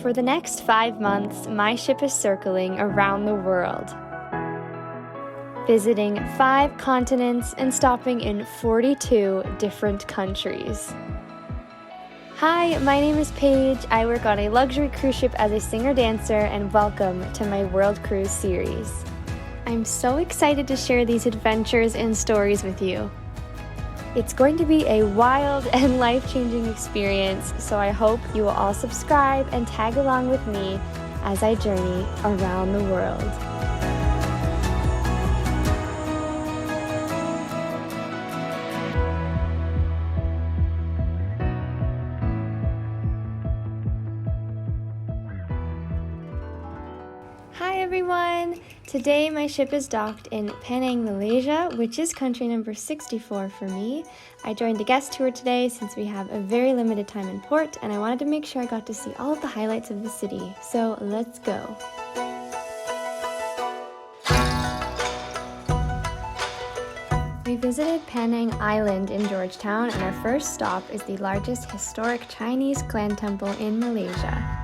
For the next 5 months, my ship is circling around the world, visiting 5 continents and stopping in 42 different countries. Hi, my name is Paige. I work on a luxury cruise ship as a singer-dancer, and welcome to my World Cruise series. I'm so excited to share these adventures and stories with you. It's going to be a wild and life-changing experience, so I hope you will all subscribe and tag along with me as I journey around the world. Hi everyone! Today my ship is docked in Penang, Malaysia, which is country number 64 for me. I joined a guest tour today since we have a very limited time in port, and I wanted to make sure I got to see all of the highlights of the city. So let's go! We visited Penang Island in Georgetown, and our first stop is the largest historic Chinese clan temple in Malaysia.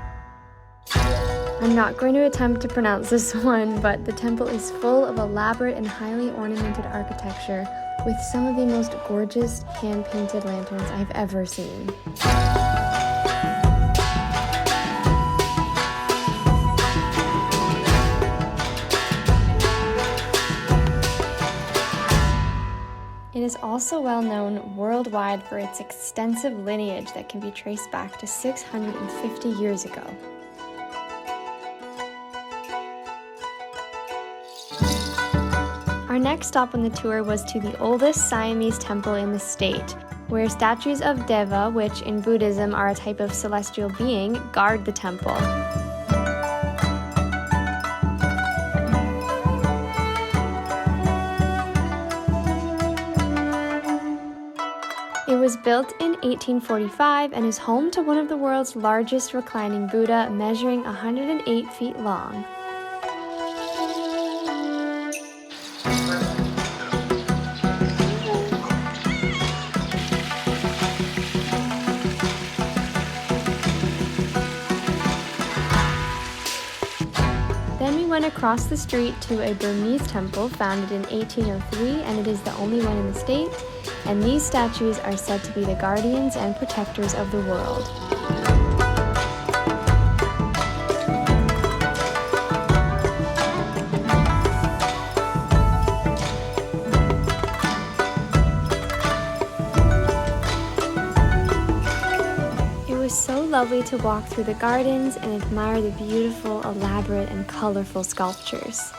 I'm not going to attempt to pronounce this one, but the temple is full of elaborate and highly ornamented architecture with some of the most gorgeous hand-painted lanterns I've ever seen. It is also well known worldwide for its extensive lineage that can be traced back to 650 years ago. Our next stop on the tour was to the oldest Siamese temple in the state, where statues of Deva, which in Buddhism are a type of celestial being, guard the temple. It was built in 1845 and is home to one of the world's largest reclining Buddha, measuring 108 feet long. Then we went across the street to a Burmese temple founded in 1803, and it is the only one in the state, and these statues are said to be the guardians and protectors of the world. It was so lovely to walk through the gardens and admire the beautiful, elaborate, and colorful sculptures.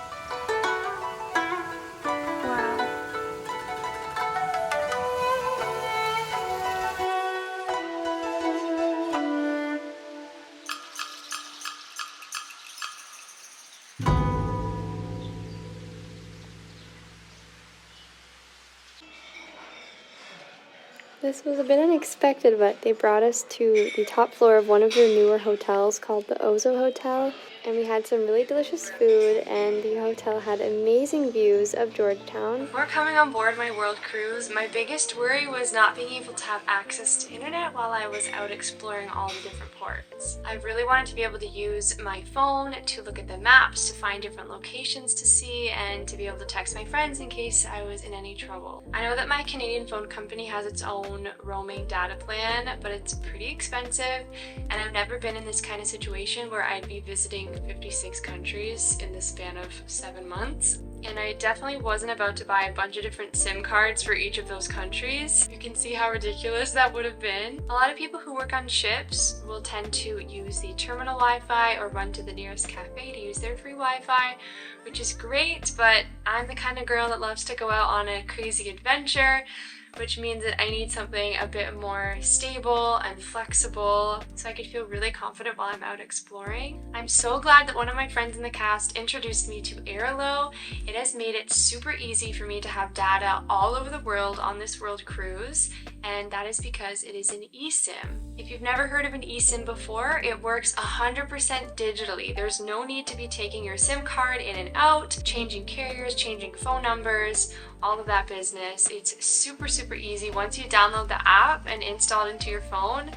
This was a bit unexpected, but they brought us to the top floor of one of their newer hotels called the Ozo Hotel, and we had some really delicious food, and the hotel had amazing views of Georgetown. Before coming on board my world cruise, my biggest worry was not being able to have access to internet while I was out exploring all the different ports. I really wanted to be able to use my phone to look at the maps, to find different locations to see, and to be able to text my friends in case I was in any trouble. I know that my Canadian phone company has its own roaming data plan, but it's pretty expensive, and I've never been in this kind of situation where I'd be visiting 56 countries in the span of 7 months. And I definitely wasn't about to buy a bunch of different SIM cards for each of those countries. You can see how ridiculous that would have been. A lot of people who work on ships will tend to use the terminal Wi-Fi or run to the nearest cafe to use their free Wi-Fi, which is great, but I'm the kind of girl that loves to go out on a crazy adventure, which means that I need something a bit more stable and flexible so I could feel really confident while I'm out exploring. I'm so glad that one of my friends in the cast introduced me to Airalo. It has made it super easy for me to have data all over the world on this world cruise, and that is because it is an eSIM. If you've never heard of an eSIM before, it works 100% digitally. There's no need to be taking your SIM card in and out, changing carriers, changing phone numbers, all of that business. It's super easy once you download the app and install it into your phone.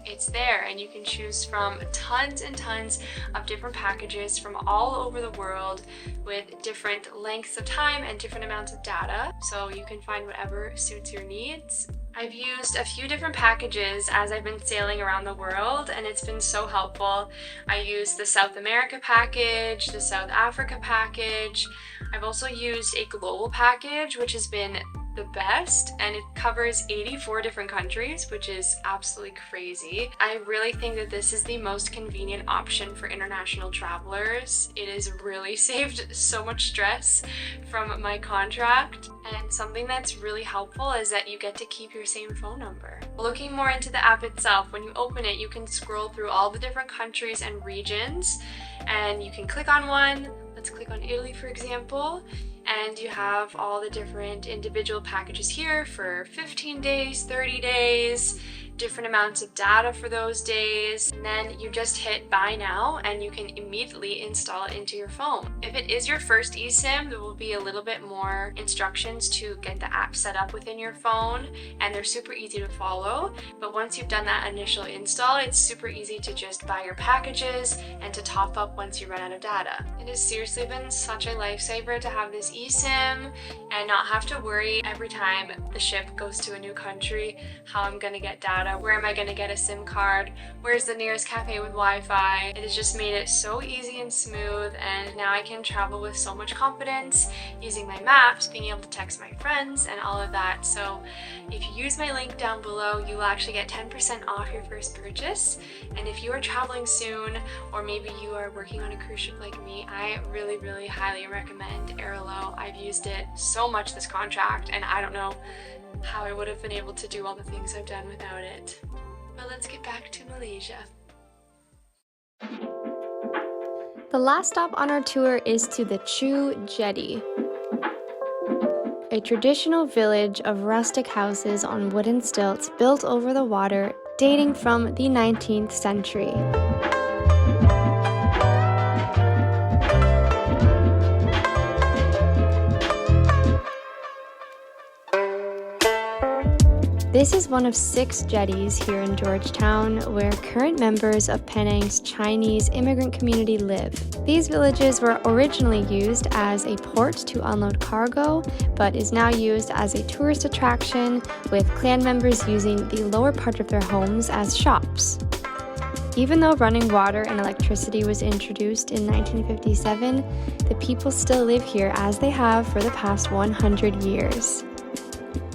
it's there, and you can choose from tons and tons of different packages from all over the world with different lengths of time and different amounts of data, so you can find whatever suits your needs. I've used a few different packages as I've been sailing around the world, and it's been so helpful. I used the South America package, the South Africa package. I've also used a global package, which has been the best, and it covers 84 different countries, which is absolutely crazy. I really think that this is the most convenient option for international travelers. It has really saved so much stress from my contract, and something that's really helpful is that you get to keep your same phone number. Looking more into the app itself, when you open it, you can scroll through all the different countries and regions, and you can click on one. Let's click on Italy, for example, and you have all the different individual packages here for 15 days, 30 days, different amounts of data for those days, and then you just hit buy now and you can immediately install it into your phone. If it is your first eSIM, there will be a little bit more instructions to get the app set up within your phone, and they're super easy to follow. But once you've done that initial install, it's super easy to just buy your packages and to top up once you run out of data. It has seriously been such a lifesaver to have this eSIM and not have to worry every time the ship goes to a new country how I'm gonna get data. Where am I going to get a SIM card? Where's the nearest cafe with Wi-Fi? It has just made it so easy and smooth, and now I can travel with so much confidence using my maps, being able to text my friends and all of that. So if you use my link down below, you will actually get 10% off your first purchase. And if you are traveling soon, or maybe you are working on a cruise ship like me, I really highly recommend Airalo. I've used it so much this contract, and I don't know how I would have been able to do all the things I've done without it. But let's get back to Malaysia. The last stop on our tour is to the Chu Jetty, a traditional village of rustic houses on wooden stilts built over the water, dating from the 19th century. This is one of 6 jetties here in Georgetown, where current members of Penang's Chinese immigrant community live. These villages were originally used as a port to unload cargo, but is now used as a tourist attraction, with clan members using the lower part of their homes as shops. Even though running water and electricity was introduced in 1957, the people still live here as they have for the past 100 years.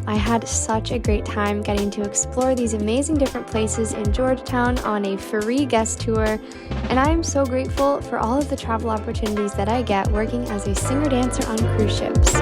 I had such a great time getting to explore these amazing different places in Georgetown on a free guest tour, and I am so grateful for all of the travel opportunities that I get working as a singer-dancer on cruise ships.